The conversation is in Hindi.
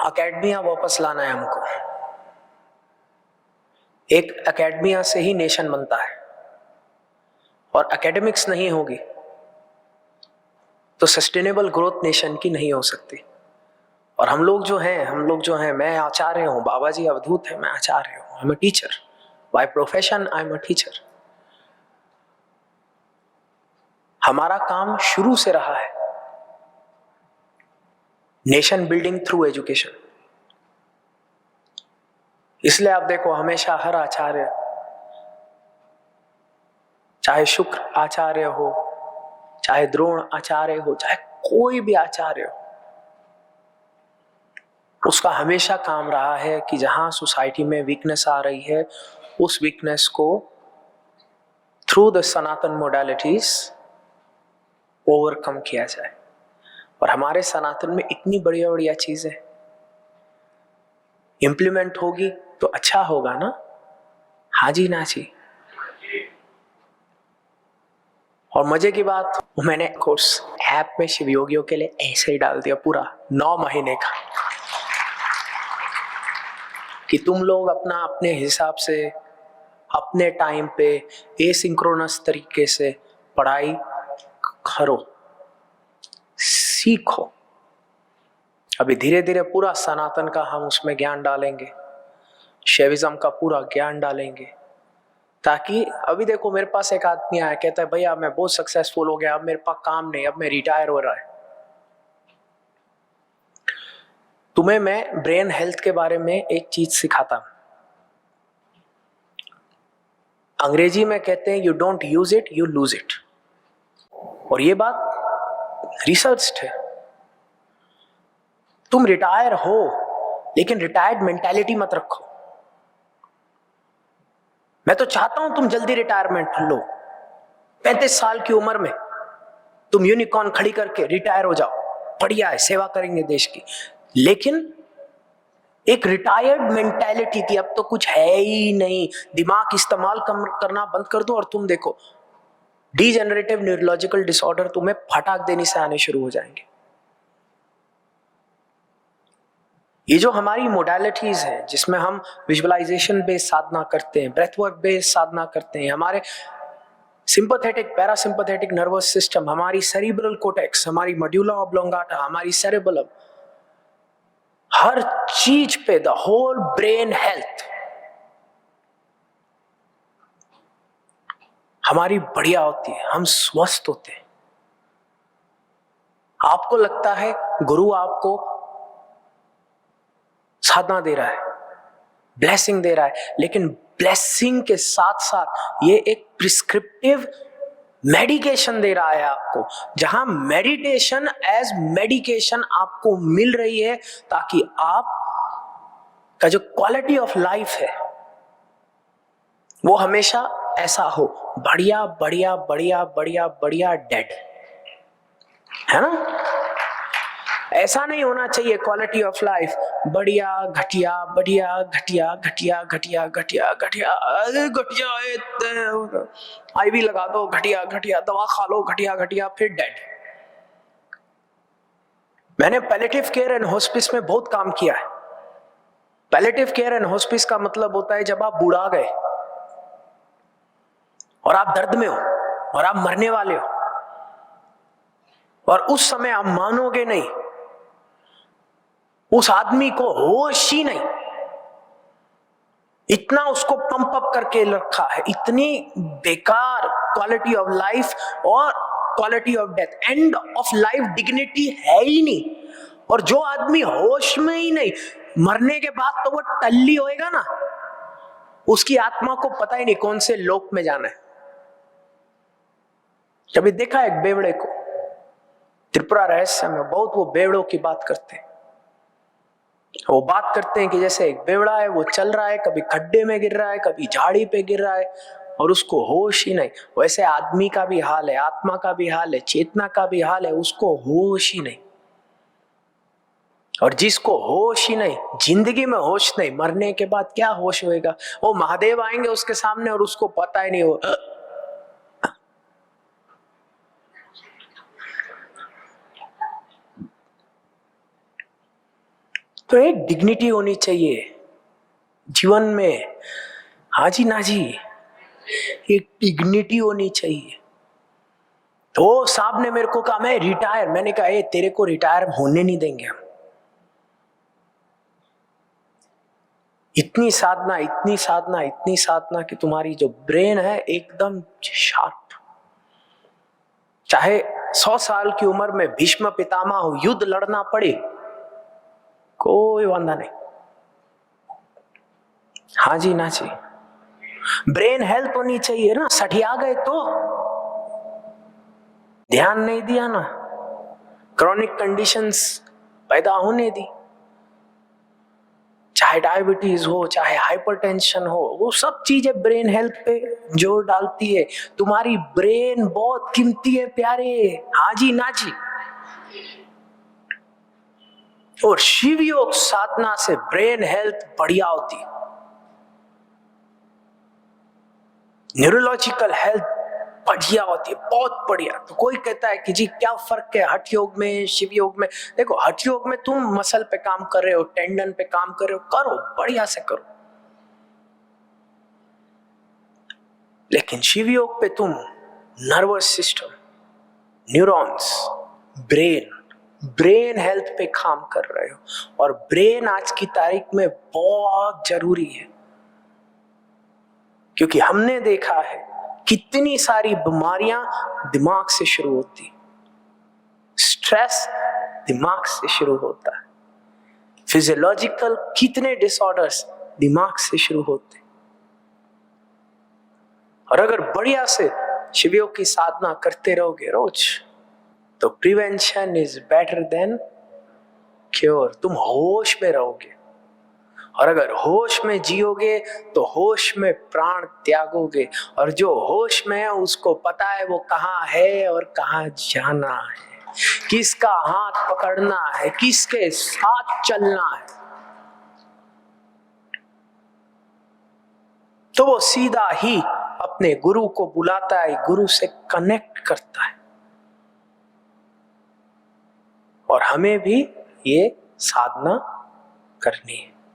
अकेडमिया वापस लाना है हमको। एक अकेडमिया से ही नेशन बनता है, और एकेडमिक्स नहीं होगी तो सस्टेनेबल ग्रोथ नेशन की नहीं हो सकती। और हम लोग जो हैं, मैं आचार्य हूं, बाबा जी अवधूत है, मैं आचार्य हूं, I am a teacher by profession, I am a teacher. हमारा काम शुरू से रहा है नेशन बिल्डिंग थ्रू एजुकेशन। इसलिए आप देखो, हमेशा हर आचार्य, चाहे शुक्र आचार्य हो, चाहे द्रोण आचार्य हो, चाहे कोई भी आचार्य हो, उसका हमेशा काम रहा है कि जहां सोसाइटी में वीकनेस आ रही है, उस वीकनेस को through the Sanatan modalities overcome किया जाए। और हमारे सनातन में इतनी बढ़िया बढ़िया चीजें इंप्लीमेंट होगी तो अच्छा होगा ना। हाँ जी ना जी। और मजे की बात, मैंने कोर्स ऐप में शिव योगियों के लिए ऐसे ही डाल दिया पूरा 9 महीने का, कि तुम लोग अपने हिसाब से अपने टाइम पे एसिंक्रोनस तरीके से पढ़ाई करो, सीखो। अभी धीरे धीरे पूरा सनातन का हम उसमें ज्ञान डालेंगे, शैविज्म का पूरा ज्ञान डालेंगे, ताकि अभी देखो मेरे पास एक आदमी आया, कहता है भैया मैं बहुत सक्सेसफुल हो गया, अब मेरे पास काम नहीं, अब मैं रिटायर हो रहा है। तुम्हें मैं ब्रेन हेल्थ के बारे में एक चीज सिखाता हूं। अंग्रेजी में कहते हैं you don't use it you lose it, और ये बात रिसर्च्ड है। तुम रिटायर हो लेकिन रिटायर्ड मेंटालिटी मत रखो। मैं तो चाहता हूं तुम जल्दी रिटायरमेंट लो, 35 साल की उम्र में तुम यूनिकॉर्न खड़ी करके रिटायर हो जाओ, बढ़िया है, सेवा करेंगे देश की। लेकिन एक रिटायर्ड मेंटालिटी की अब तो कुछ है ही नहीं, दिमाग इस्तेमाल करना बंद कर दो और तुम देखो डीजेनरेटिव न्यूरोलॉजिकल डिसऑर्डर तुम्हें फटाक देने से आने शुरू हो जाएंगे। ये जो हमारी मोडालिटीज है, जिसमें हम विजुअलाइजेशन बेस्ड साधना करते हैं, ब्रेथवर्क बेस्ड साधना करते हैं, हमारे सिंपैथेटिक पैरासिम्पैथेटिक नर्वस सिस्टम, हमारी सेरिब्रल कोर्टेक्स, हमारी मेडुला ऑब्लोंगाटा, हमारी सेरेबेलम, हर चीज पे द होल ब्रेन हेल्थ हमारी बढ़िया होती है, हम स्वस्थ होते हैं। आपको लगता है गुरु आपको साधना दे रहा है, ब्लेसिंग दे रहा है, लेकिन ब्लेसिंग के साथ साथ ये एक प्रिस्क्रिप्टिव मेडिकेशन दे रहा है आपको, जहां मेडिटेशन एज मेडिकेशन आपको मिल रही है, ताकि आप का जो क्वालिटी ऑफ लाइफ है वो हमेशा ऐसा हो, बढ़िया बढ़िया बढ़िया बढ़िया बढ़िया डेड, है ना। ऐसा नहीं होना चाहिए क्वालिटी ऑफ लाइफ बढ़िया घटिया बढ़िया घटिया घटिया घटिया घटिया घटिया, अरे घटिया आईवी लगा दो, घटिया घटिया दवा खा लो, घटिया घटिया, फिर डेड। मैंने पैलेटिव केयर एंड हॉस्पिस में बहुत काम किया है। पैलेटिव केयर एंड हॉस्पिस का मतलब होता है जब आप बूढ़ा गए और आप दर्द में हो और आप मरने वाले हो, और उस समय आप मानोगे नहीं, उस आदमी को होश ही नहीं, इतना उसको पंप अप करके रखा है, इतनी बेकार क्वालिटी ऑफ लाइफ और quality of death, end of life dignity है ही नहीं। और जो आदमी होश में ही नहीं, मरने के बाद तो वो टल्ली होएगा ना, उसकी आत्मा को पता ही नहीं कौन से लोक में जाना है। कभी देखा एक बेवड़े को, त्रिपुरा रहस्य में बहुत वो बेवड़ों की बात करते हैं। वो बात करते हैं कि जैसे एक बेवड़ा है, वो चल रहा है, कभी खड्डे में गिर रहा है, कभी झाड़ी पे गिर रहा है, और उसको होश ही नहीं। वैसे आदमी का भी हाल है, आत्मा का भी हाल है, चेतना का भी हाल है, उसको होश ही नहीं। और जिसको होश ही नहीं, जिंदगी में होश नहीं, मरने के बाद क्या होश होएगा। वो महादेव आएंगे उसके सामने और उसको पता ही नहीं हो। तो एक डिग्निटी होनी चाहिए जीवन में। हाँ जी ना जी, एक डिग्निटी होनी चाहिए। तो साहब ने मेरे को कहा मैं रिटायर, मैंने कहा ए तेरे को रिटायर होने नहीं देंगे हम। इतनी साधना इतनी साधना इतनी साधना कि तुम्हारी जो ब्रेन है एकदम शार्प। चाहे 100 साल की उम्र में भीष्म पितामह हो, युद्ध लड़ना पड़े, कोई वांदा नहीं। हाँ जी ना जी, ब्रेन हेल्थ होनी चाहिए ना। सठिया गए तो ध्यान नहीं दिया ना, क्रॉनिक कंडीशंस पैदा होने दी, चाहे डायबिटीज हो चाहे हाइपरटेंशन हो, वो सब चीजें ब्रेन हेल्थ पे जोर डालती है। तुम्हारी ब्रेन बहुत कीमती है प्यारे। हाँ जी ना जी। और शिव योग साधना से ब्रेन हेल्थ बढ़िया होती है, न्यूरोलॉजिकल हेल्थ बढ़िया होती है, बहुत बढ़िया। तो कोई कहता है कि जी क्या फर्क है हठ योग में शिव योग में? देखो हठ योग में तुम मसल पे काम कर रहे हो, टेंडन पे काम कर रहे हो, करो बढ़िया से करो। लेकिन शिव योग पे तुम nervous system, neurons, brain health पे काम कर रहे हो। और ब्रेन आज की तारीख में बहुत जरूरी है, क्योंकि हमने देखा है कितनी सारी बीमारियां दिमाग से शुरू होती, स्ट्रेस दिमाग से शुरू होता है, फिजियोलॉजिकल कितने डिसऑर्डर्स दिमाग से शुरू होते। और अगर बढ़िया से शिव योग की साधना करते रहोगे रोज, तो prevention is better than cure. तुम होश में रहोगे, और अगर होश में जियोगे तो होश में प्राण त्यागोगे। और जो होश में है उसको पता है वो कहाँ है और कहाँ जाना है, किसका हाथ पकड़ना है, किसके साथ चलना है। तो वो सीधा ही अपने गुरु को बुलाता है, गुरु से कनेक्ट करता है। और हमें भी ये साधना करनी है।